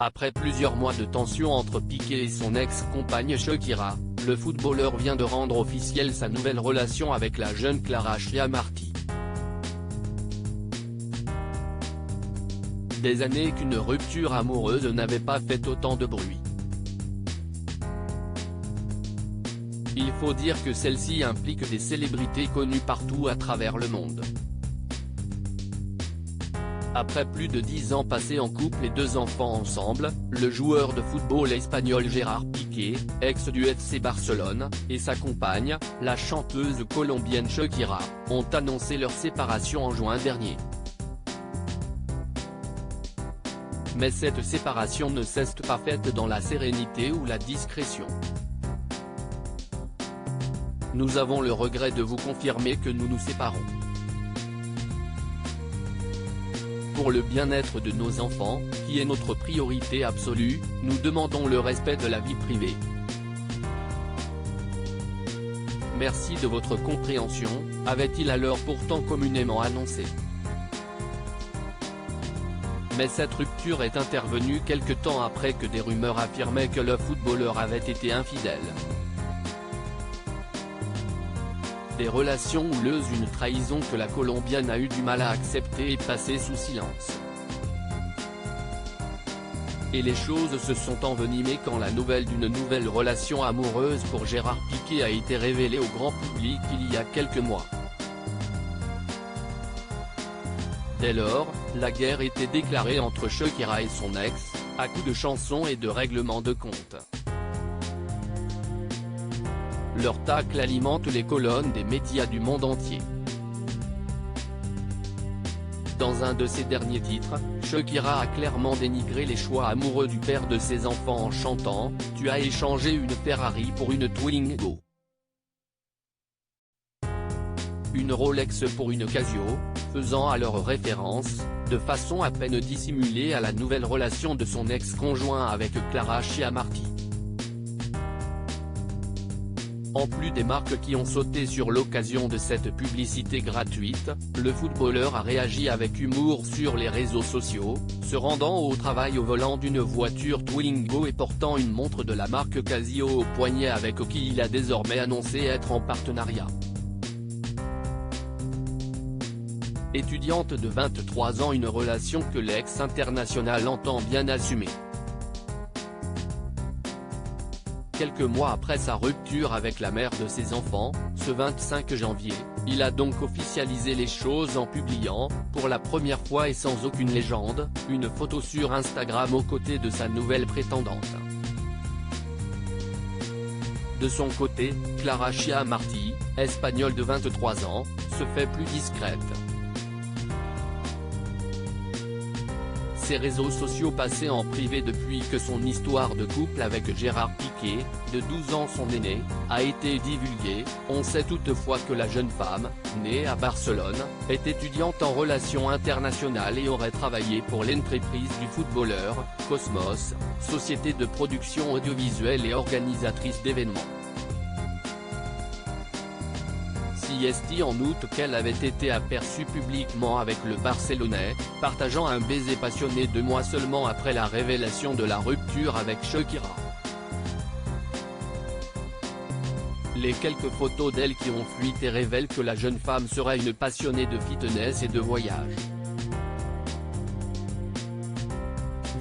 Après plusieurs mois de tension entre Piqué et son ex-compagne Shakira, le footballeur vient de rendre officielle sa nouvelle relation avec la jeune Clara Chiamarty. Des années qu'une rupture amoureuse n'avait pas fait autant de bruit. Il faut dire que celle-ci implique des célébrités connues partout à travers le monde. Après plus de 10 ans passés en couple et 2 enfants ensemble, le joueur de football espagnol Gérard Piqué, ex du FC Barcelone, et sa compagne, la chanteuse colombienne Shakira, ont annoncé leur séparation en juin dernier. Mais cette séparation ne s'est pas faite dans la sérénité ou la discrétion. Nous avons le regret de vous confirmer que nous nous séparons. Pour le bien-être de nos enfants, qui est notre priorité absolue, nous demandons le respect de la vie privée. Merci de votre compréhension, avait-il alors pourtant communément annoncé. Mais cette rupture est intervenue quelque temps après que des rumeurs affirmaient que le footballeur avait été infidèle. Des relations houleuses, une trahison que la Colombienne a eu du mal à accepter et passer sous silence. Et les choses se sont envenimées quand la nouvelle d'une nouvelle relation amoureuse pour Gérard Piqué a été révélée au grand public il y a quelques mois. Dès lors, la guerre était déclarée entre Shakira et son ex, à coups de chansons et de règlements de compte. Leur tacle alimente les colonnes des médias du monde entier. Dans un de ses derniers titres, Shakira a clairement dénigré les choix amoureux du père de ses enfants en chantant « Tu as échangé une Ferrari pour une Twingo. Une Rolex pour une Casio », faisant alors référence, de façon à peine dissimulée à la nouvelle relation de son ex-conjoint avec Clara Chiamarty. En plus des marques qui ont sauté sur l'occasion de cette publicité gratuite, le footballeur a réagi avec humour sur les réseaux sociaux, se rendant au travail au volant d'une voiture Twingo et portant une montre de la marque Casio au poignet avec qui il a désormais annoncé être en partenariat. Étudiante de 23 ans, une relation que l'ex-international entend bien assumer. Quelques mois après sa rupture avec la mère de ses enfants, ce 25 janvier, il a donc officialisé les choses en publiant, pour la première fois et sans aucune légende, une photo sur Instagram aux côtés de sa nouvelle prétendante. De son côté, Clara Chiamarty, espagnole de 23 ans, se fait plus discrète. Ses réseaux sociaux passés en privé depuis que son histoire de couple avec Gérard Piqué, de 12 ans son aîné, a été divulguée. On sait toutefois que la jeune femme, née à Barcelone, est étudiante en relations internationales et aurait travaillé pour l'entreprise du footballeur, Cosmos, société de production audiovisuelle et organisatrice d'événements. Est en août qu'elle avait été aperçue publiquement avec le Barcelonais, partageant un baiser passionné 2 mois seulement après la révélation de la rupture avec Shakira. Les quelques photos d'elle qui ont fuité révèlent que la jeune femme serait une passionnée de fitness et de voyage.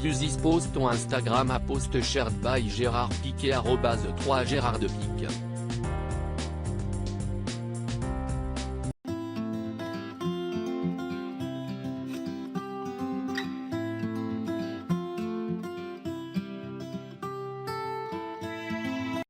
Views this post on Instagram à post shared by Gérard Piqué @3 Gérard de Pique.